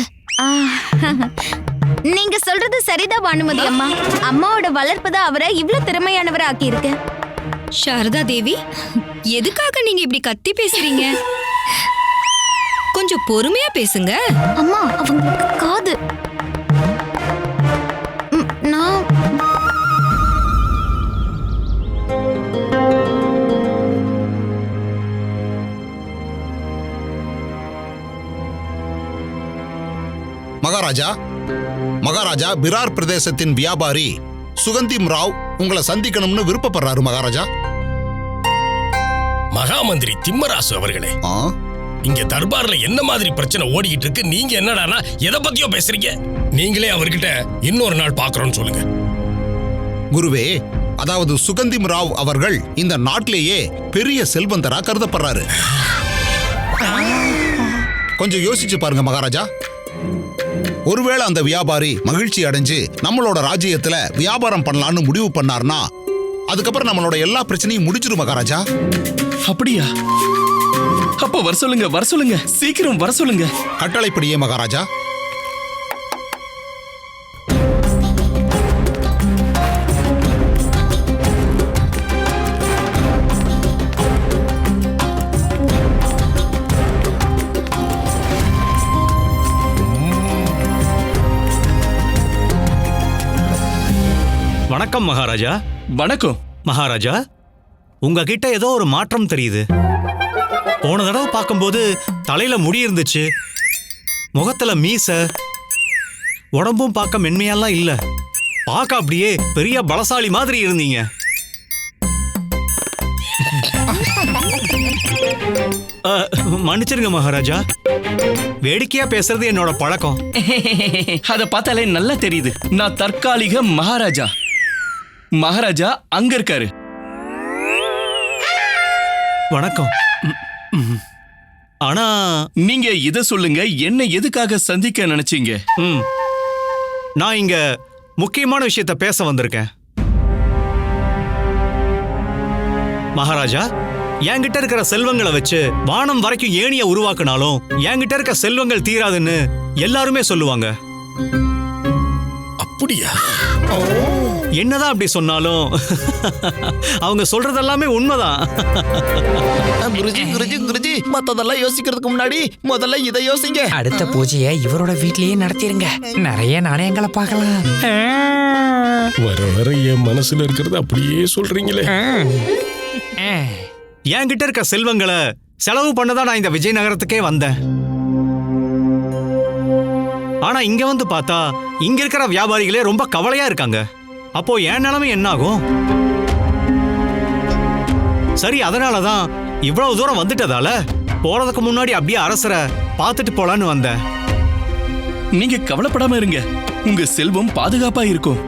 C: நீங்க சொல்றது சரிதான் பானுமதி அம்மா. அம்மாவோட வளர்ப்பு தான் அவரை இவ்வளவு திறமையானவரை ஆக்கியிருக்கு.
L: சாரதா தேவி, எதுக்காக நீங்க இப்படி கத்தி பேசுறீங்க? கொஞ்சம் பொறுமையா பேசுங்க.
M: அம்மா, அவங்களுக்கு காது.
C: நான்
D: மகாராஜா, மகாராஜா, பிரார் பிரதேசத்தின் வியாபாரி சுகந்திம் ராவ் உங்களை சந்திக்கணும்னு விருப்பப்படுறாரு மகாராஜா.
E: மகாமந்திரி திம்மராசு அவர்களே, இங்க தர்பார்ல என்ன மாதிரி பிரச்சனை ஓடிக்கிட்டு இருக்கு? நீங்க என்னடானா எதை பத்தியோ பேசுறீங்க? நீங்களே அவர்கிட்ட இன்னொரு நாள் பாக்குறோம்னு சொல்லுங்க.
D: குருவே, அதாவது சுகந்திம் ராவ் அவர்கள் இந்த நாட்டிலேயே பெரிய செல்வந்தரா கருதப்படுறாரு. கொஞ்சம் யோசிச்சு பாருங்க மகாராஜா. ஒருவேளை அந்த வியாபாரி மகிழ்ச்சி அடைஞ்சு நம்மளோட ராஜ்யத்துல வியாபாரம் பண்ணலான்னு முடிவு பண்ணார்னா அதுக்கப்புறம் நம்மளோட எல்லா பிரச்சனையும் முடிச்சிடும் மகாராஜா.
B: அப்படியா? அப்ப வர சொல்லுங்க, வர சொல்லுங்க, சீக்கிரம் வர சொல்லுங்க.
D: கட்டளைப்படியே மகாராஜா.
N: வணக்கம் மகாராஜா.
B: வணக்கம்
N: மகாராஜா, உங்ககிட்ட ஏதோ ஒரு மாற்றம் தெரியுது. போன தடவை பார்க்கும்போது தலையில முடி இருந்துச்சு, முகத்துல மீச, உடம்பும் பார்க்க மென்மையெல்லாம் இல்ல. பார்க்க அப்படியே பெரிய பலசாலி மாதிரி இருந்தீங்க. மன்னிச்சிருங்க மகாராஜா, வேடிக்கையா பேசுறது என்னோட பழக்கம்.
B: அத பார்த்தாலே நல்லா தெரியுது. நான் தற்காலிக மகாராஜா. மகாராஜா அங்க இருக்காரு.
N: வணக்கம். ஆனா
B: நீங்க இத சொல்லுங்க, என்ன எதுக்காக சந்திக்க நினைச்சீங்க?
N: நான் இங்க முக்கியமான விஷயத்த பேச வந்திருக்கேன். மகாராஜா, என்கிட்ட இருக்கிற செல்வங்களை வச்சு வானம் வரைக்கும் ஏணிய உருவாக்குனாலும் என்கிட்ட இருக்க செல்வங்கள் தீராதுன்னு எல்லாருமே சொல்லுவாங்க.
E: அப்படியா?
N: என்னதான் அப்படி சொன்னாலும் அவங்க சொல்றது எல்லாமே உண்மைதான்.
O: குருஜி குருஜி குருஜி, மத்ததெல்லாம் யோசிக்கிறதுக்கு முன்னாடி முதல்ல இதை யோசிங்க.
P: அடுத்த பூஜையை இவரோட வீட்லயே நடத்திருங்க. நிறைய நாணயங்களை பார்க்கலாம்.
E: வர வர என் மனசுல இருக்கிறது அப்படியே சொல்றீங்களே.
N: என்கிட்ட இருக்க செல்வங்களை செலவு பண்ணதான் நான் இந்த விஜயநகரத்துக்கே வந்தேன். ஆனா இங்க வந்து பார்த்தா இங்க இருக்கிற வியாபாரிகளே ரொம்ப கவலையா இருக்காங்க. அப்போ என் நிலைமை என்ன ஆகும்? சரி, அதனாலதான் இவ்வளவு தூரம் வந்துட்டதால போறதுக்கு முன்னாடி அப்படியே அரசரை பார்த்துட்டு போலான்னு வந்தேன்.
B: நீங்க கவலைப்படாம இருங்க, உங்க செல்வம் பாதுகாப்பா இருக்கும்.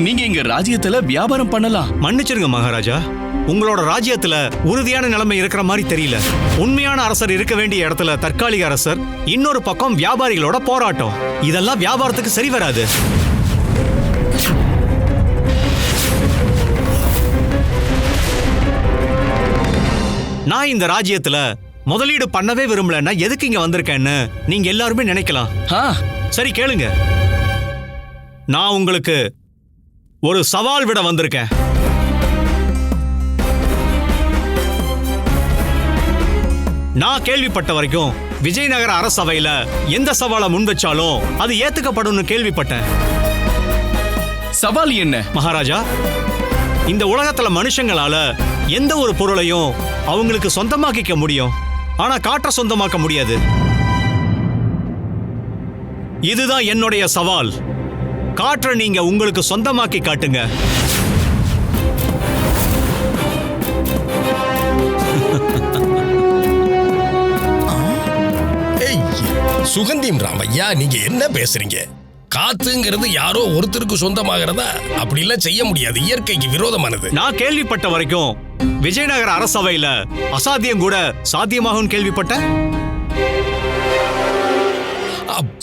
B: நீங்க இங்க ராஜ்யத்துல வியாபாரம் பண்ணலாம்.
N: மன்னிச்சிருங்க மகாராஜா, உங்களோட ராஜ்யத்துல உறுதியான நிலைமை இருக்கிற மாதிரி தெரியல. உண்மையான அரசர் இருக்க வேண்டிய இடத்துல தற்காலிக அரசர், இன்னொரு பக்கம் வியாபாரிகளோட போராட்டம். இதெல்லாம் வியாபாரத்துக்கு சரி வராது. நான் இந்த ராஜ்யத்துல முதலீடு பண்ணவே விரும்பலன்னா எதுக்கு இங்க வந்திருக்கேன்னு நீங்க எல்லாருமே நினைக்கலாம். சரி கேளுங்க, நான் உங்களுக்கு ஒரு சவால் விட வந்திருக்கேன். நான் கேள்விப்பட்ட வரைக்கும் விஜயநகர அரசவையில எந்த சவாலை முன் வச்சாலும் அது ஏத்துக்கப்படும் கேள்விப்பட்டேன்.
B: சவால் என்ன
N: மகாராஜா? இந்த உலகத்துல மனுஷங்களால எந்த ஒரு பொருளையும் அவங்களுக்கு சொந்தமாக்கிக்க முடியும், ஆனா காற்றை சொந்தமாக்க முடியாது. இதுதான் என்னுடைய சவால். காற்றை நீங்க உங்களுக்கு சொந்தமாக்கி காட்டுங்க.
E: சுகந்திம் ராமையா, நீங்க என்ன பேசுறீங்க? காத்துங்கிறது யாரோ ஒருத்தருக்கு சொந்தமாகிறதா? அப்படி எல்லாம் செய்ய முடியாது, இயற்கைக்கு விரோதமானது.
N: நான் கேள்விப்பட்ட வரைக்கும் விஜயநகர அரசவையில அசாத்தியம் கூட சாத்தியமாகும் கேள்விப்பட்ட.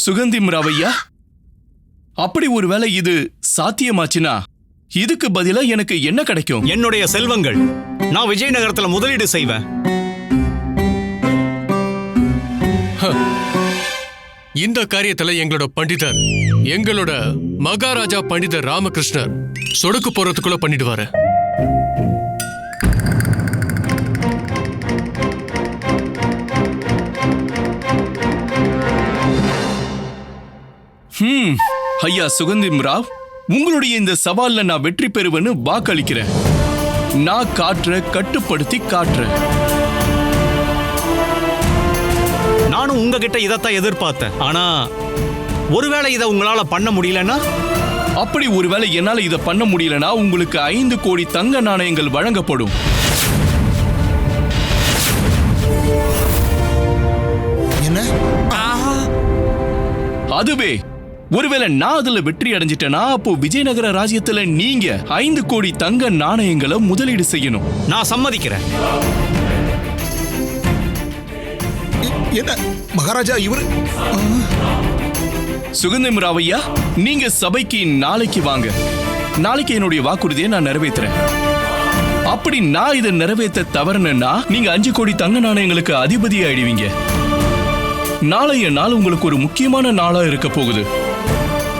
B: சுகந்திம் ராவையா, அப்படி ஒருவேளை இது சாத்தியமாச்சுன்னா இதுக்கு பதிலா எனக்கு என்ன கிடைக்கும்?
N: என்னுடைய செல்வங்கள். நான் விஜயநகரத்துல முதலீடு செய்வேன்.
K: இந்த காரியத்துல எங்களோட பண்டிதர், எங்களோட மகாராஜா பண்டிதர் ராமகிருஷ்ணர் சொடுக்கு போறதுக்குள்ள பண்ணிடுவாரு.
B: ஐயா சுகந்திம் ராவ், உங்களுடைய இந்த சவால்ல நான் வெற்றி பெறுவேன்னு வாக்களிக்கிறேன். நான் கட்டுப்படுத்தி காட்டுறேன்.
N: நானும் உங்ககிட்ட இதைத்தான் எதிர்பார்த்தேன். ஆனா ஒருவேளை இதை உங்களால பண்ண முடியலன்னா?
B: அப்படி ஒருவேளை என்னால இதை பண்ண முடியலன்னா உங்களுக்கு 5 கோடி தங்க நாணயங்கள் வழங்கப்படும்.
D: என்ன?
B: அதுவே ஒருவேளை நான் அதுல வெற்றி அடைஞ்சிட்டேனா அப்போ விஜயநகர ராஜ்யத்துல நீங்க 5 கோடி தங்க நாணயங்களை முதலீடு செய்யணும்.
N: நான் சம்மதிக்கிறேன்.
D: என்ன மகாராஜா இவரு?
B: சுகந்திம் ராவையா, நீங்க சபைக்கு நாளைக்கு வாங்க. நாளைக்கு என்னுடைய வாக்குறுதியை நான் நிறைவேற்றுறேன். அப்படி நான் இதை நிறைவேற்ற தவறுனா நீங்க 5 கோடி தங்க நாணயங்களுக்கு அதிபதி ஆயிடுவீங்க. நாளைய நாள் உங்களுக்கு ஒரு முக்கியமான நாளா இருக்க போகுது.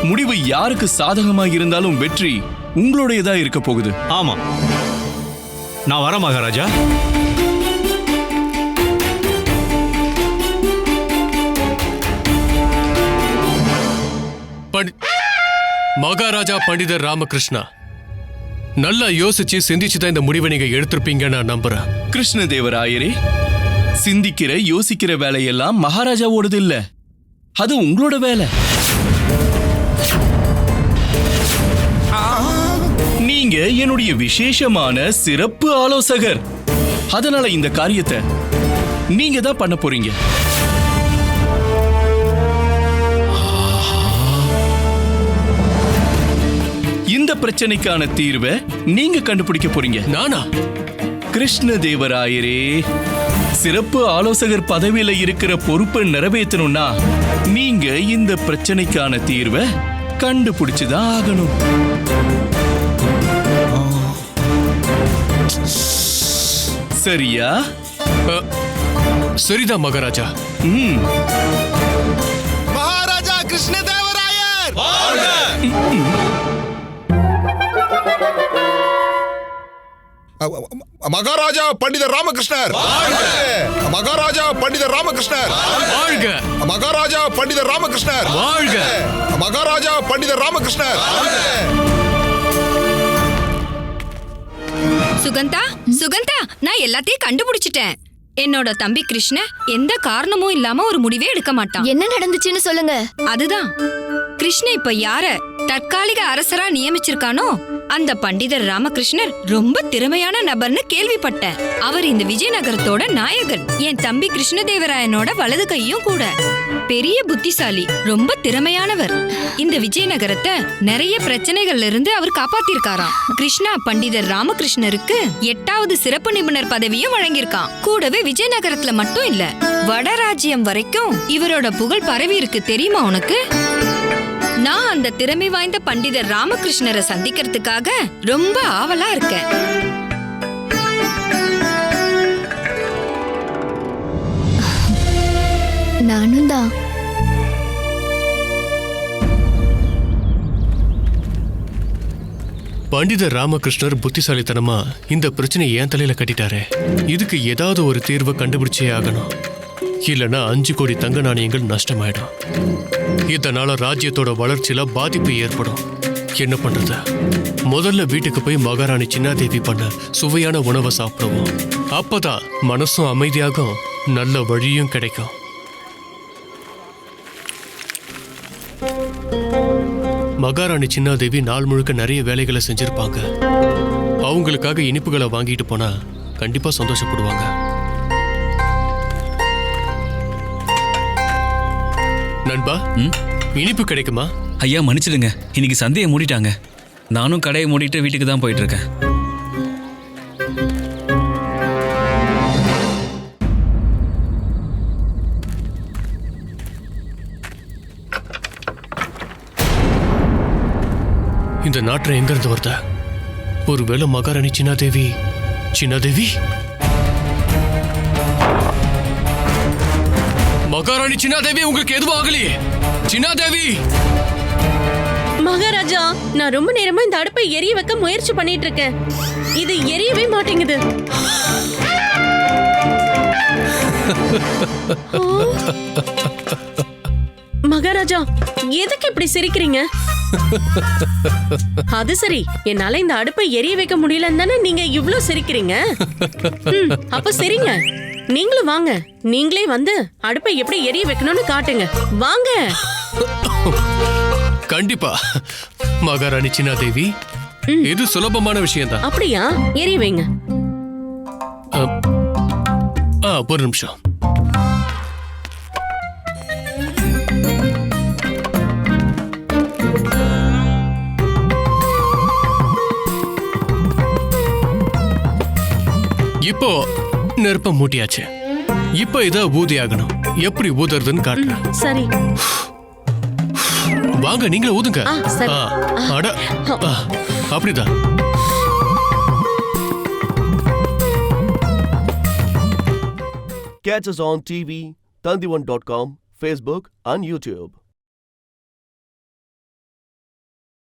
B: முடிவு யாருக்கு சாதகமா இருந்தாலும் வெற்றி உங்களுடையதா இருக்க போகுது.
N: ஆமா, நான் வரேன் மகாராஜா.
K: மகாராஜா பண்டிதர் ராமகிருஷ்ணா, நல்லா யோசிச்சு சிந்திச்சுதான் இந்த முடிவை நீங்க எடுத்திருப்பீங்க நான் நம்புறேன்.
B: கிருஷ்ணதேவராயரே, சிந்திக்கிற யோசிக்கிற வேலையெல்லாம் மகாராஜாவோடது இல்ல, அது உங்களோட வேலை. நீங்க என்னுடைய விசேஷமான சிறப்பு ஆலோசகர். அதனால இந்த காரியத்தை நீங்க தான் பண்ண போறீங்க. இந்த பிரச்சனைக்கான தீர்வை நீங்க கண்டுபிடிக்க போறீங்க.
K: நானா?
B: கிருஷ்ணதேவராயரே, சிறப்பு ஆலோசகர் பதவியில இருக்கிற பொறுப்பை நிறைவேற்றணும்னா நீங்க இந்த பிரச்சனைக்கான தீர்வை கண்டுபிடிச்சுதான் ஆகணும். சரியா?
K: சரிதான் மகாராஜா.
F: மகாராஜா கிருஷ்ணதேவராயர்
D: மகாராஜா பண்டிதர் ராமகிருஷ்ணர். மகாராஜா பண்டிதர் ராமகிருஷ்ணர். மகாராஜா பண்டிதர் ராமகிருஷ்ணர். மகாராஜா பண்டிதர் ராமகிருஷ்ணர்.
L: சுகந்தா, சுகந்தா, நான் எல்லாத்தையும் கண்டுபிடிச்சிட்டேன். என்னோட தம்பி கிருஷ்ண எந்த காரணமும் இல்லாம ஒரு முடிவே எடுக்க மாட்டான்.
M: என்ன நடந்துச்சுன்னு சொல்லுங்க.
L: அதுதான், கிருஷ்ண இப்ப யார தற்காலிக அரசரா நியமிச்சிருக்கானோ அந்த பண்டிதர் ராமகிருஷ்ணர் ரொம்ப திறமையான நபர்னு கேள்விப்பட்டேன். அவர் இந்த விஜயநகரத்தோட நாயகன். என் தம்பி கிருஷ்ணதேவராயனோட வலது கையும் கூட. பெரிய புத்திசாலி, ரொம்ப திறமையானவர். இந்த விஜயநகரத்தை நிறைய பிரச்சனைகள்ல இருந்து அவர் காப்பாத்திருக்காராம். கிருஷ்ணா பண்டிதர் ராமகிருஷ்ணருக்கு 8வது சிறப்பு நிபுணர் பதவியும் வழங்கியிருக்கான். கூடவே விஜயநகரத்துல மட்டும் இல்ல, வடராஜ்யம் வரைக்கும் இவரோட புகழ் பரவி இருக்கு. தெரியுமா உனக்கு? நான் அந்த திறமை வாய்ந்த பண்டிதர் ராமகிருஷ்ணரை சந்திக்கிறதுக்காக ரொம்ப ஆவலா இருக்கேன்.
M: நானும் தான்.
K: பண்டிதர் ராமகிருஷ்ணர் புத்திசாலித்தனமா இந்த பிரச்சனையை ஏன் தலையில கட்டிட்டாரு. இதுக்கு ஏதாவது ஒரு தீர்வை கண்டுபிடிச்சே ஆகணும். இல்லைன்னா 5 கோடி தங்க நாணயங்கள் நஷ்டமாயிடும். இதனால ராஜ்யத்தோட வளர்ச்சியில பாதிப்பு ஏற்படும். என்ன பண்றது? முதல்ல வீட்டுக்கு போய் மகாராணி சின்னாதேவி பண்ண சுவையான உணவை சாப்பிடுவோம். அப்பதான் மனசும் அமைதியாகும், நல்ல வழியும் கிடைக்கும். மகாராணி சின்னாதேவி நாள் முழுக்க நிறைய வேலைகளை செஞ்சிருப்பாங்க. அவங்களுக்காக இனிப்புகளை வாங்கிட்டு போனா கண்டிப்பா சந்தோஷப்படுவாங்க. நண்பா இனிப்பு கிடைக்குமா?
I: ஐயா மன்னிச்சிடுங்க, இன்னைக்கு சந்தையை மூடிட்டாங்க. நானும் கடையை மூடிட்டு வீட்டுக்கு தான் போயிட்டு இருக்கேன்.
K: இந்த நாற்றம் எங்க இருந்து வருதா? ஒருவேளை மகாராணி சின்னாதேவி மகாராணி சின்னாதேவி, உங்களுக்கு எதுவும் ஆகலையே? சின்னாதேவி!
Q: மகாராஜா, நான் ரொம்ப நேரமா இந்த அடுப்பை எரிய வைக்க முயற்சி பண்ணிட்டு இருக்கேன். இது எரியவே மாட்டேங்குது. மகாராஜா, எதுக்கு இப்படி சிரிக்கிறீங்க? அது சரி, என்னால இந்த அடுப்பை எரிய வைக்க முடியலன்னு தானே நீங்க இவ்ளோ சிரிக்கிறீங்க. அப்ப சரிங்க, நீங்களும் வாங்க. நீங்களே வந்து அடுப்பை எப்படி எரிய வைக்கணும்னு காட்டுங்க. வாங்க.
K: கண்டிப்பா மகாராணி சின்னாதேவி, இது சுலபமான விஷயம் தான்.
Q: அப்படியா? எரிய வைங்க.
K: ஒரு நிமிஷம். இப்போ நெருப்ப மூட்டியாச்சு. இப்போ இத ஊதி ஆகணும். எப்படி ஊதுறதுன்னு காட்டுறேன்.
Q: சரி,
K: வாங்க, நீங்களே ஊதுங்க.
Q: சரி.
K: அட, அப்படிதான்.
A: Catch us on TV, Tandivan.com, Facebook and YouTube.